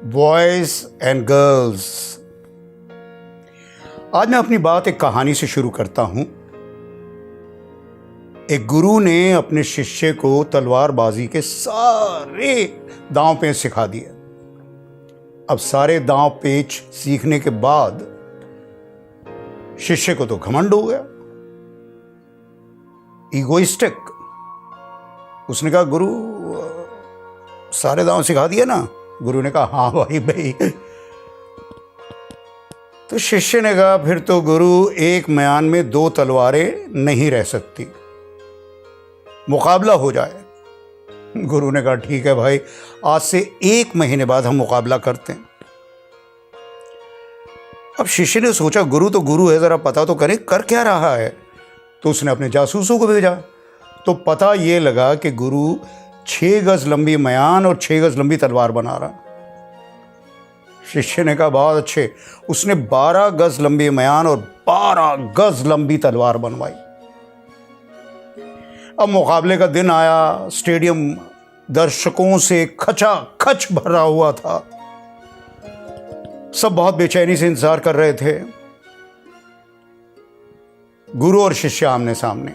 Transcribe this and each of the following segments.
Boys and girls. आज मैं अपनी बात एक कहानी से शुरू करता हूं। एक गुरु ने अपने शिष्य को तलवारबाजी के सारे दांव पेच सिखा दिए। अब सारे दांव पेच सीखने के बाद शिष्य को तो घमंड हो गया, ईगोइस्टिक। उसने कहा, गुरु सारे दांव सिखा दिए ना? गुरु ने कहा, हाँ भाई। तो शिष्य ने कहा, फिर तो गुरु एक म्यान में दो तलवारें नहीं रह सकती, मुकाबला हो जाए। गुरु ने कहा, ठीक है भाई, आज से 1 महीने बाद हम मुकाबला करते हैं। अब शिष्य ने सोचा, गुरु तो गुरु है, जरा पता तो करे कर क्या रहा है। तो उसने अपने जासूसों को भेजा। तो पता ये लगा कि गुरु 6 गज लंबी म्यान और 6 गज लंबी तलवार बना रहा। शिष्य ने कहा, बहुत अच्छे। उसने 12 गज लंबी म्यान और 12 गज लंबी तलवार बनवाई। अब मुकाबले का दिन आया। स्टेडियम दर्शकों से खचाखच भरा हुआ था। सब बहुत बेचैनी से इंतजार कर रहे थे। गुरु और शिष्य आमने सामने।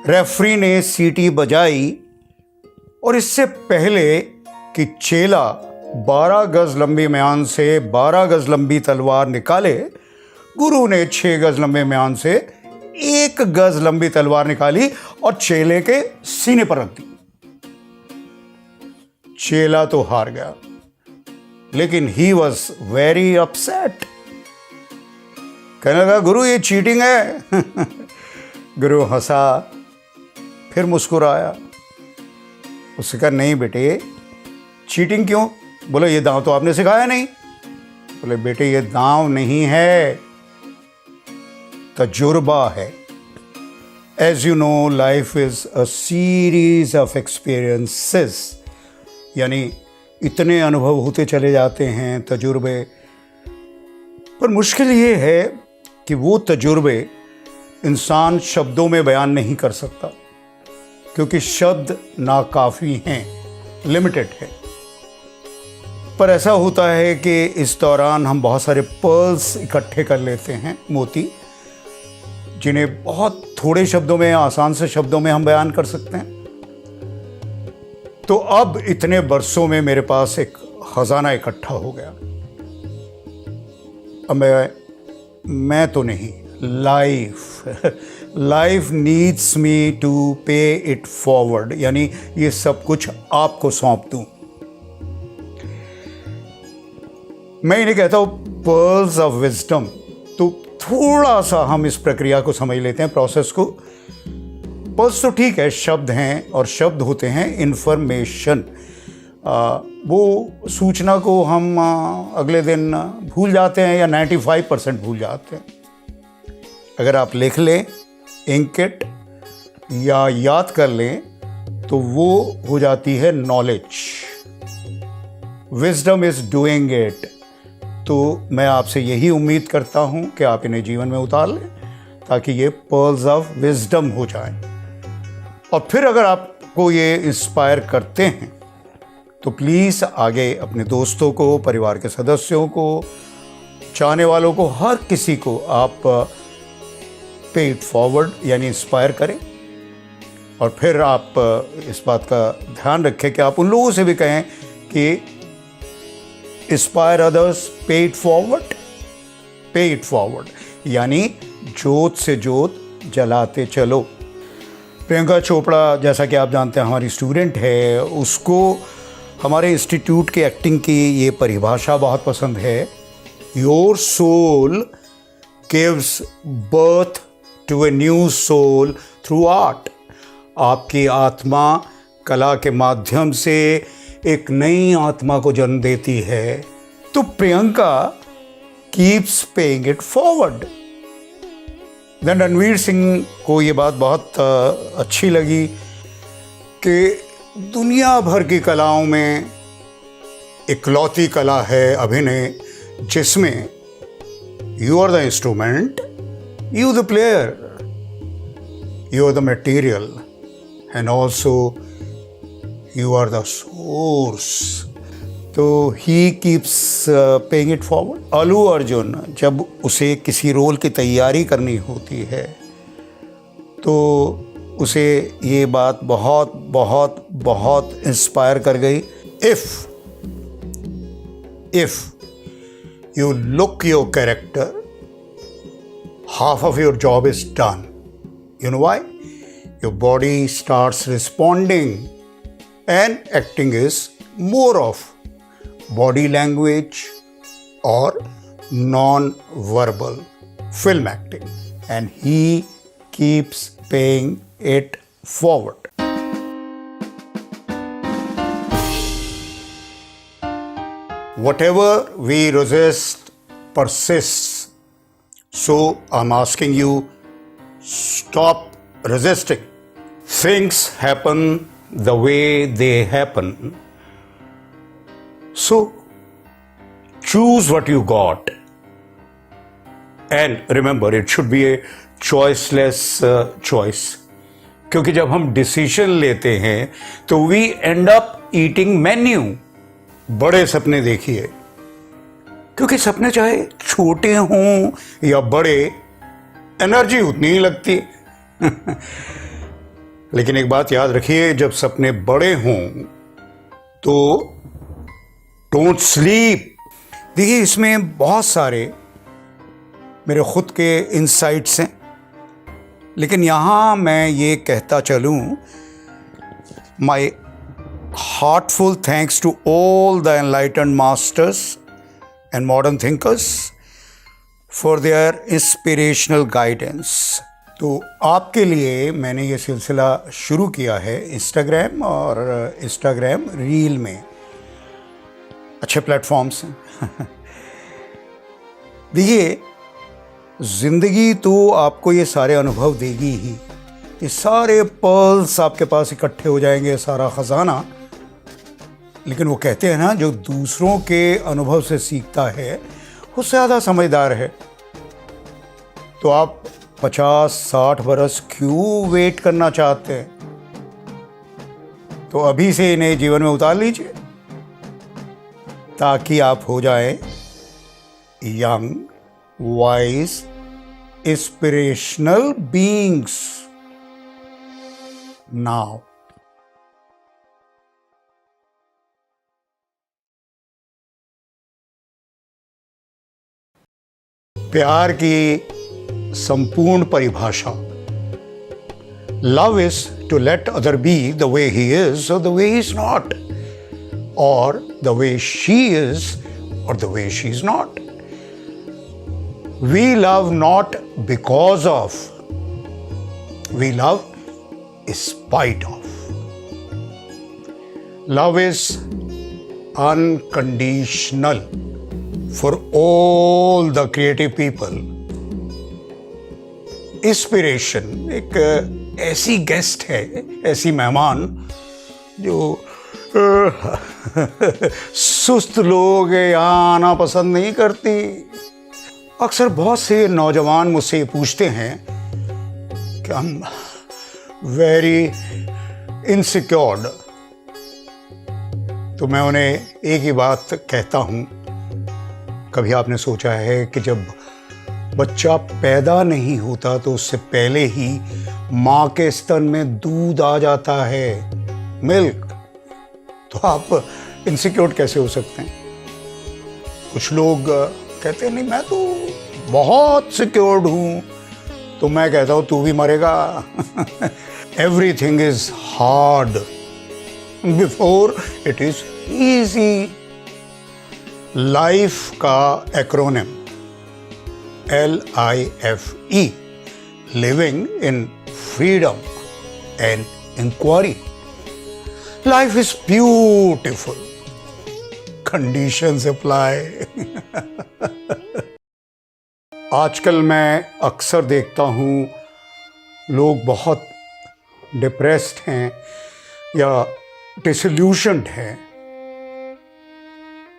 रेफरी ने सीटी बजाई और इससे पहले कि चेला 12 गज लंबी म्यान से 12 गज लंबी तलवार निकाले, गुरु ने 6 गज लंबे म्यान से 1 गज लंबी तलवार निकाली और चेले के सीने पर रख दी। चेला तो हार गया, लेकिन ही वॉज वेरी अपसेट। कहने लगा, गुरु ये चीटिंग है। गुरु हंसा, फिर मुस्कुराया। उसने कहा, नहीं बेटे, चीटिंग क्यों? बोले, ये दांव तो आपने सिखाया नहीं। बोले, बेटे ये दांव नहीं है, तजुर्बा है। As you know, life is a series of experiences. यानी इतने अनुभव होते चले जाते हैं, तजुर्बे। पर मुश्किल ये है कि वो तजुर्बे इंसान शब्दों में बयान नहीं कर सकता, क्योंकि शब्द नाकाफी हैं, लिमिटेड है। पर ऐसा होता है कि इस दौरान हम बहुत सारे पर्ल्स इकट्ठे कर लेते हैं, मोती, जिन्हें बहुत थोड़े शब्दों में, आसान से शब्दों में हम बयान कर सकते हैं। तो अब इतने बरसों में मेरे पास एक खजाना इकट्ठा हो गया। अब मैं तो नहीं, लाइफ नीड्स मी टू पे इट फॉरवर्ड, यानी ये सब कुछ आपको सौंप दूं। मैं इन्हें कहता हूं पर्ल्स ऑफ विजडम। तो थोड़ा सा हम इस प्रक्रिया को समझ लेते हैं, प्रोसेस को। पर्ल्स तो ठीक है, शब्द हैं, और शब्द होते हैं इंफॉर्मेशन। वो सूचना को हम अगले दिन भूल जाते हैं, या 95% भूल जाते हैं। अगर आप लिख लें, इंकिट, या याद कर लें, तो वो हो जाती है knowledge. Wisdom is doing it. तो मैं आपसे यही उम्मीद करता हूं कि आप इन्हें जीवन में उतार लें, ताकि ये पर्ल्स ऑफ विजडम हो जाएं। और फिर अगर आपको ये इंस्पायर करते हैं, तो प्लीज़ आगे अपने दोस्तों को, परिवार के सदस्यों को, चाहने वालों को, हर किसी को आप पे इट फॉरवर्ड, यानी इंस्पायर करें। और फिर आप इस बात का ध्यान रखें कि आप उन लोगों से भी कहें कि इंस्पायर अदर्स, पे इट फॉरवर्ड, यानी जोत से जोत जलाते चलो। प्रियंका चोपड़ा, जैसा कि आप जानते हैं, हमारी स्टूडेंट है। उसको हमारे इंस्टीट्यूट के एक्टिंग की ये परिभाषा बहुत पसंद है। Your soul gives birth to a new soul through art. आपकी आत्मा कला के माध्यम से एक नई आत्मा को जन्म देती है। तो Priyanka keeps paying it forward. Then Ranveer Singh को ये बात बहुत अच्छी लगी कि दुनिया भर की कलाओं में इकलौती कला है अभिनय, जिसमें you are the instrument, you the player, you are the material, and also you are the source. तो he keeps paying it forward. Allu Arjun जब उसे किसी रोल की तैयारी करनी होती है तो उसे ये बात बहुत बहुत बहुत इंस्पायर कर गई। If you look your character, half of your job is done. You know why? Your body starts responding, and acting is more of body language or non-verbal film acting, and he keeps paying it forward. Whatever we resist persists. So I'm asking you, stop resisting. Things happen the way they happen. So choose what you got. And remember, it should be a choiceless choice. क्योंकि जब हम decision लेते हैं तो we end up eating menu. बड़े सपने देखिए, क्योंकि सपने चाहे छोटे हों या बड़े, एनर्जी उतनी ही लगती है। लेकिन एक बात याद रखिए, जब सपने बड़े हों तो डोंट स्लीप। देखिए, इसमें बहुत सारे मेरे खुद के इंसाइट्स हैं, लेकिन यहाँ मैं ये कहता चलूँ, my heartful thanks to all the enlightened masters and modern thinkers for their inspirational guidance. तो आपके लिए मैंने ये सिलसिला शुरू किया है इंस्टाग्राम और इंस्टाग्राम रील में। अच्छे प्लेटफॉर्म्स हैं। देखिए, ज़िंदगी तो आपको ये सारे अनुभव देगी ही, ये सारे पल्स आपके पास इकट्ठे हो जाएंगे, सारा ख़जाना। लेकिन वो कहते हैं ना, जो दूसरों के अनुभव से सीखता है वो ज़्यादा समझदार है। तो आप 50-60 बरस क्यों वेट करना चाहते हैं? तो अभी से इन्हें जीवन में उतार लीजिए, ताकि आप हो जाएं young, wise, inspirational beings now. प्यार की संपूर्ण परिभाषा, love is to let other be the way he is or the way he is not, or the way she is or the way she is not. We love not because of, we love spite of. Love is unconditional for all the creative people. Inspiration एक ऐसी guest है, ऐसी मेहमान जो सुस्त लोग यहाँ आना पसंद नहीं करती। अक्सर बहुत से नौजवान मुझसे पूछते हैं कि हम वेरी इनसिक्योर्ड, तो मैं उन्हें एक ही बात कहता हूँ, कभी आपने सोचा है कि जब बच्चा पैदा नहीं होता तो उससे पहले ही माँ के स्तन में दूध आ जाता है, मिल्क, तो आप इनसिक्योर कैसे हो सकते हैं? कुछ लोग कहते हैं नहीं मैं तो बहुत सिक्योर्ड हूँ, तो मैं कहता हूँ तू भी मरेगा। Everything is hard before it is easy. Life का acronym LIFE, living in freedom and inquiry. Life is beautiful, conditions apply. आजकल मैं अक्सर देखता हूँ लोग बहुत डिप्रेस्ड हैं या डिसल्यूशन्ड हैं,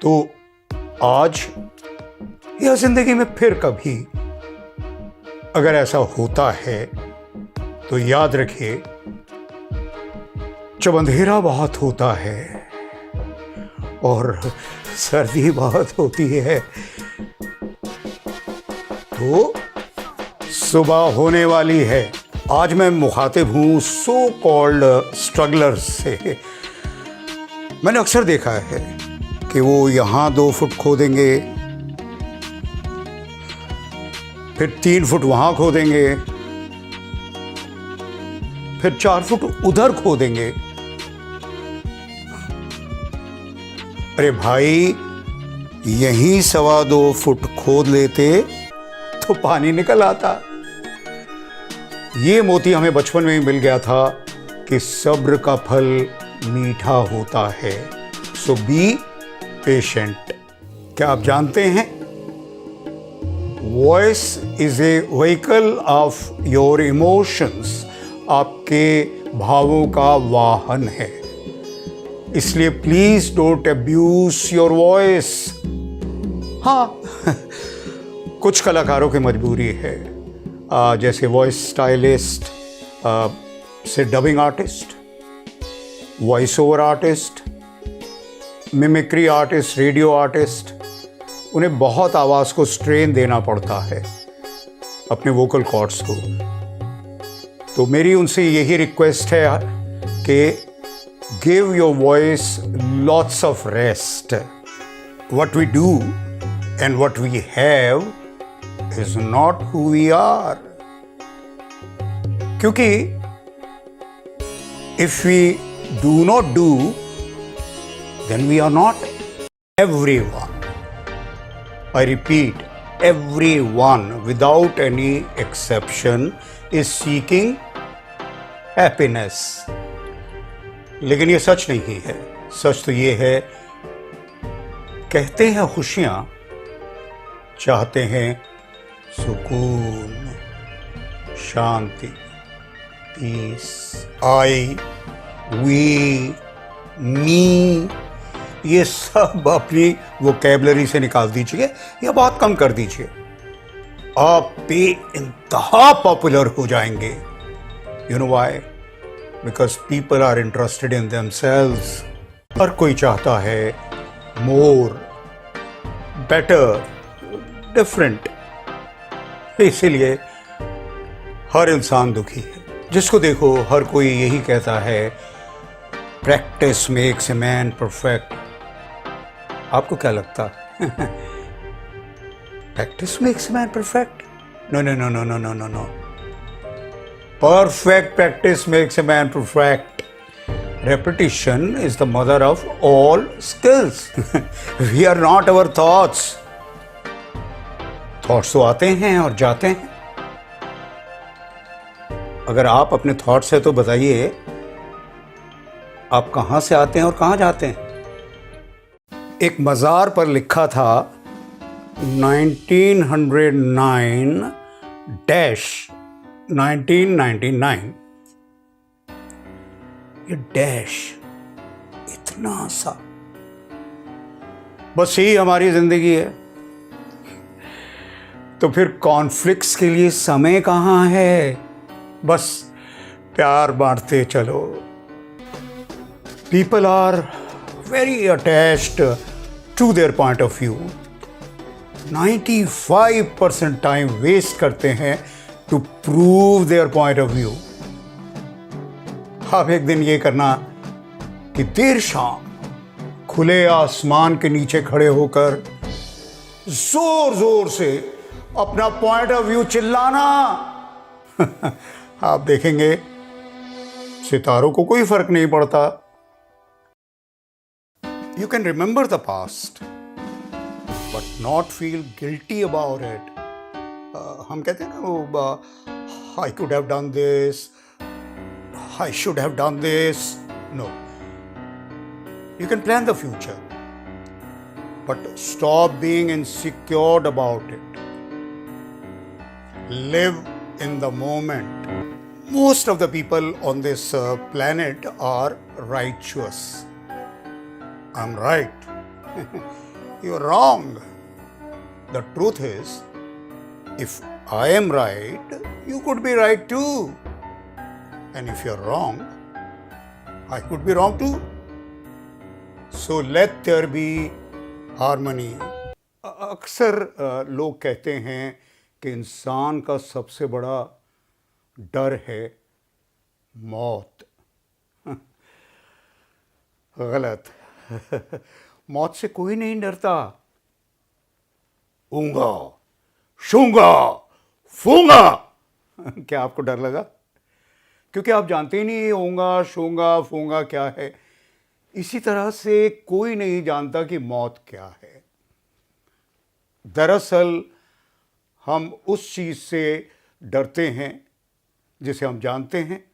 तो आज या जिंदगी में फिर कभी अगर ऐसा होता है तो याद रखिए, जब अंधेरा बहुत होता है और सर्दी बहुत होती है। तो सुबह होने वाली है। आज मैं मुखातिब हूँ सो कॉल्ड स्ट्रगलर्स से। मैंने अक्सर देखा है कि वो यहाँ 2 फुट खोदेंगे, फिर 3 फुट वहाँ खोदेंगे, फिर 4 फुट उधर खोदेंगे। अरे भाई, यहीं 2.25 फुट खोद लेते तो पानी निकल आता। ये मोती हमें बचपन में ही मिल गया था कि सब्र का फल मीठा होता है। सो बी पेशेंट। क्या आप जानते हैं, voice is a vehicle of your emotions. आपके भावों का वाहन है, इसलिए please don't abuse your voice. हाँ, कुछ कलाकारों की मजबूरी है, जैसे वॉइस स्टाइलिस्ट से dubbing artist, voice over artist, mimicry artist, radio artist. उन्हें बहुत आवाज़ को स्ट्रेन देना पड़ता है, अपने वोकल कॉर्ड्स को। तो मेरी उनसे यही रिक्वेस्ट है कि give your voice lots of rest. What we do and what we have is not who we are. क्योंकि if we do not do, then we are not everyone. I repeat, everyone without any exception is seeking happiness. लेकिन ये सच नहीं है। सच तो ये है, कहते हैं खुशियां, चाहते हैं सुकून, शांति, पीस। आई, वी, मी, ये सब अपनी वोकैबुलरी से निकाल दीजिए या बहुत कम कर दीजिए। आप बेइंतहा पॉपुलर हो जाएंगे। You know why? Because people are interested in themselves. हर कोई चाहता है मोर, बेटर, डिफरेंट। इसीलिए हर इंसान दुखी है। जिसको देखो हर कोई यही कहता है, practice makes a man perfect. आपको क्या लगता है? Practice makes a man perfect? No no no no no no no no. Perfect practice makes a man perfect. Repetition is the mother of all skills. We are not our thoughts. Thoughts तो आते हैं और जाते हैं। अगर आप अपने thoughts है तो बताइए, आप कहां से आते हैं और कहां जाते हैं? एक मज़ार पर लिखा था 1909-1999। ये डैश इतना सा, बस यही हमारी जिंदगी है। तो फिर कॉन्फ्लिक्ट्स के लिए समय कहाँ है? बस प्यार बांटते चलो। People are very attached to their point of view. 95% time waste करते हैं to prove their point of view. आप एक दिन ये करना कि देर शाम खुले आसमान के नीचे खड़े होकर जोर जोर से अपना पॉइंट ऑफ व्यू चिल्लाना। आप देखेंगे सितारों को कोई फर्क नहीं पड़ता। You can remember the past but not feel guilty about it. हम कहते हैं ना वो, I could have done this, I should have done this. No. You can plan the future, but stop being insecure about it. Live in the moment. Most of the people on this planet are righteous. I'm right. You're wrong. The truth is, if I am right, you could be right too. And if you're wrong, I could be wrong too. So let there be harmony. अक्सर लोग कहते हैं कि इंसान का सबसे बड़ा डर है मौत। गलत। मौत से कोई नहीं डरता। ऊंगा, शूंगा, फूंगा। क्या आपको डर लगा? क्योंकि आप जानते ही नहीं ये ऊंगा, शूंगा, फूंगा क्या है। इसी तरह से कोई नहीं जानता कि मौत क्या है। दरअसल हम उस चीज से डरते हैं जिसे हम जानते हैं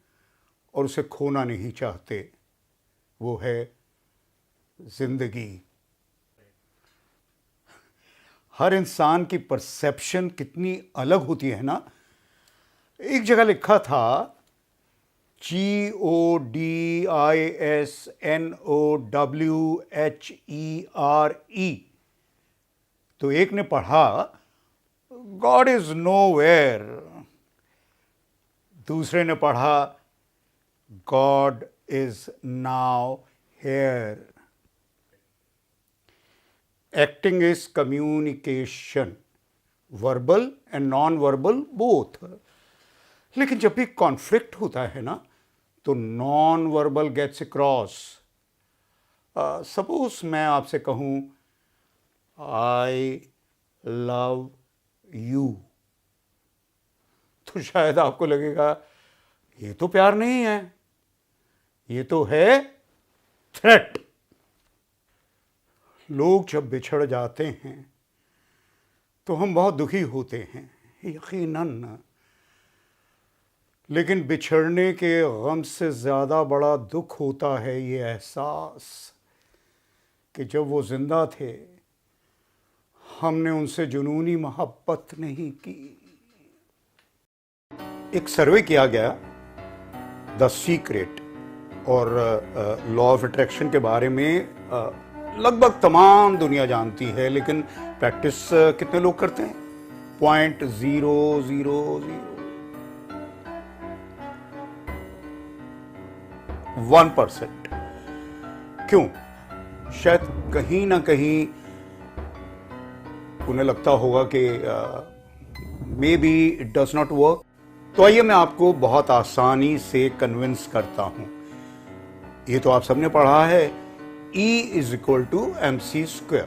और उसे खोना नहीं चाहते। वो है जिंदगी। हर इंसान की परसेप्शन कितनी अलग होती है ना। एक जगह लिखा था GODISNOWHERE, तो एक ने पढ़ा गॉड इज नोवेयर, दूसरे ने पढ़ा God is now here. Acting is communication, verbal and non verbal both. लेकिन जब भी कॉन्फ्लिक्ट होता है ना तो non verbal gets across. Suppose मैं आपसे कहूं आई लव यू, तो शायद आपको लगेगा ये तो प्यार नहीं है, ये तो है थ्रेट। लोग जब बिछड़ जाते हैं तो हम बहुत दुखी होते हैं, यकीनन। लेकिन बिछड़ने के गम से ज़्यादा बड़ा दुख होता है ये एहसास कि जब वो जिंदा थे हमने उनसे जुनूनी मोहब्बत नहीं की। एक सर्वे किया गया द सीक्रेट और लॉ ऑफ अट्रैक्शन के बारे में। लगभग तमाम दुनिया जानती है, लेकिन प्रैक्टिस कितने लोग करते हैं? 0.001%। क्यों? शायद कहीं ना कहीं उन्हें लगता होगा कि may be it does not work. तो आइए मैं आपको बहुत आसानी से कन्विंस करता हूं। ये तो आप सबने पढ़ा है, E is equal to mc²,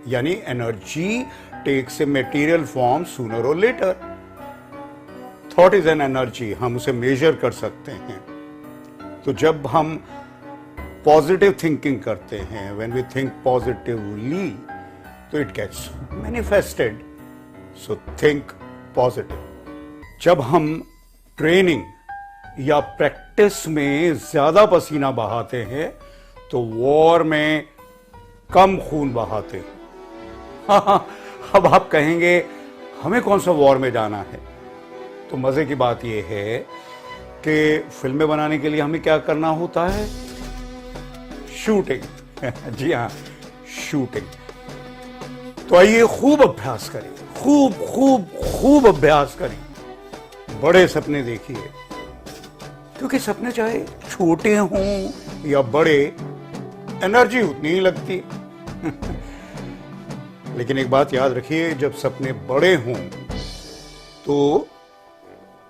यानी energy takes a material form sooner or later. Thought is an energy, हम उसे मेजर कर सकते हैं। तो जब हम पॉजिटिव थिंकिंग करते हैं, व्हेन वी थिंक पॉजिटिवली, तो it gets manifested. So think positive. जब हम ट्रेनिंग या प्रैक्टिस में ज्यादा पसीना बहाते हैं तो वॉर में कम खून बहाते हैं। अब आप कहेंगे हमें कौन सा वॉर में जाना है? तो मजे की बात यह है कि फिल्में बनाने के लिए हमें क्या करना होता है? शूटिंग। जी हाँ, शूटिंग। तो आइए खूब अभ्यास करें, खूब खूब खूब अभ्यास करें। बड़े सपने देखिए, क्योंकि सपने चाहे छोटे हों या बड़े, एनर्जी उतनी ही लगती। लेकिन एक बात याद रखिए, जब सपने बड़े हों तो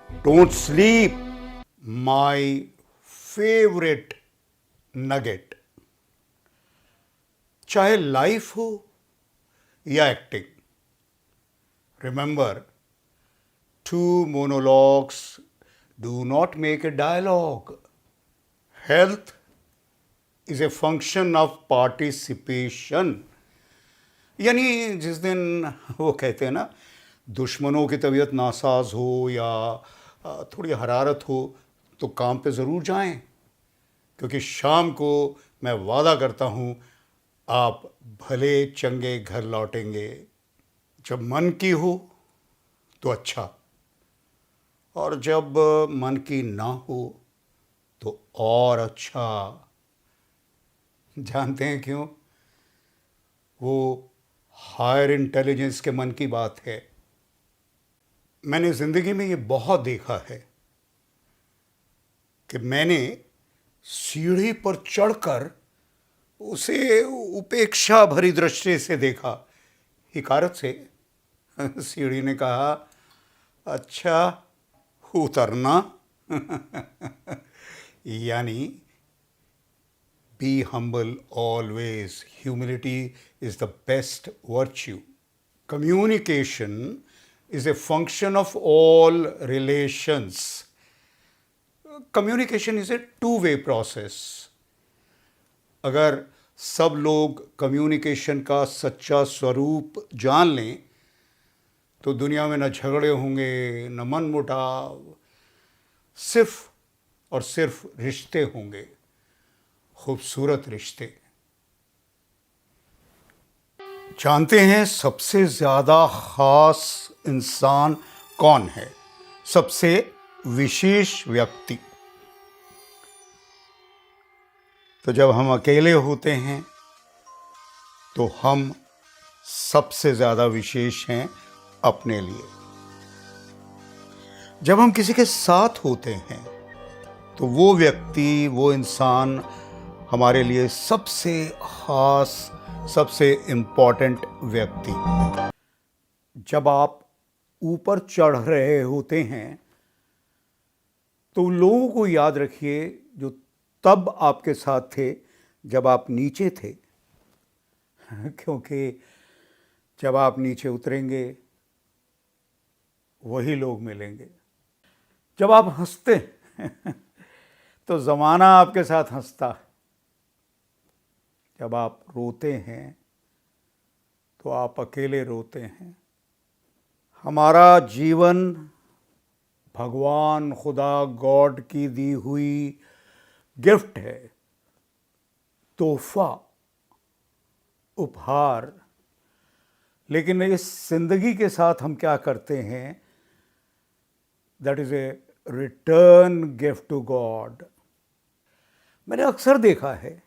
don't sleep, my favourite nugget. चाहे लाइफ हो या acting, remember, 2 monologues do not make a dialogue. Health is a function of participation. यानी जिस दिन वो कहते हैं ना, दुश्मनों की तबीयत नासाज हो या थोड़ी हरारत हो तो काम पे ज़रूर जाएं, क्योंकि शाम को मैं वादा करता हूँ आप भले चंगे घर लौटेंगे। जब मन की हो तो अच्छा, और जब मन की ना हो तो और अच्छा। जानते हैं क्यों? वो हायर इंटेलिजेंस के मन की बात है। मैंने ज़िंदगी में ये बहुत देखा है कि मैंने सीढ़ी पर चढ़कर उसे उपेक्षा भरी दृष्टि से देखा। हिकारत से सीढ़ी ने कहा, अच्छा, उतरना। यानी be humble always, humility is the best virtue. Communication is a function of all relations. Communication is a two-way process. अगर सब लोग कम्युनिकेशन का सच्चा स्वरूप जान लें तो दुनिया में न झगड़े होंगे, न मनमुटाव, सिर्फ और सिर्फ रिश्ते होंगे, खूबसूरत रिश्ते। जानते हैं सबसे ज़्यादा ख़ास इंसान कौन है? सबसे विशेष व्यक्ति। तो जब हम अकेले होते हैं तो हम सबसे ज़्यादा विशेष हैं अपने लिए। जब हम किसी के साथ होते हैं तो वो व्यक्ति, वो इंसान हमारे लिए सबसे ख़ास, सबसे इम्पॉर्टेंट व्यक्ति। जब आप ऊपर चढ़ रहे होते हैं तो उन लोगों को याद रखिए जो तब आपके साथ थे जब आप नीचे थे। क्योंकि जब आप नीचे उतरेंगे वही लोग मिलेंगे। जब आप हंसते तो ज़माना आपके साथ हंसता है। जब आप रोते हैं तो आप अकेले रोते हैं। हमारा जीवन भगवान, खुदा, गॉड की दी हुई गिफ्ट है, तोहफा, उपहार। लेकिन इस जिंदगी के साथ हम क्या करते हैं? That is a return gift to God. मैंने अक्सर देखा है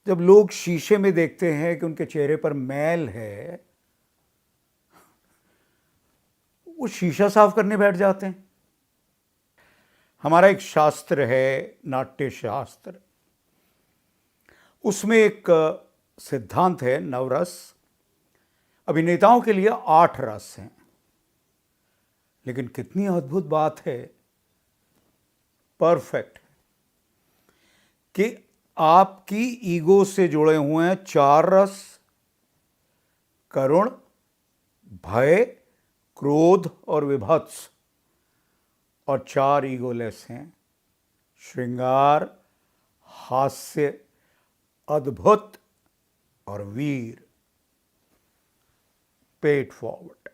जब लोग शीशे में देखते हैं कि उनके चेहरे पर मैल है, वो शीशा साफ करने बैठ जाते हैं। हमारा एक शास्त्र है, नाट्य शास्त्र। उसमें एक सिद्धांत है, नवरस। अभिनेताओं के लिए 8 रस हैं। लेकिन कितनी अद्भुत बात है, परफेक्ट, कि आपकी ईगो से जुड़े हुए हैं 4 रस: करुण, भय, क्रोध और विभत्स। और 4 ईगोलेस हैं: श्रृंगार, हास्य, अद्भुत और वीर। पे इट फॉरवर्ड।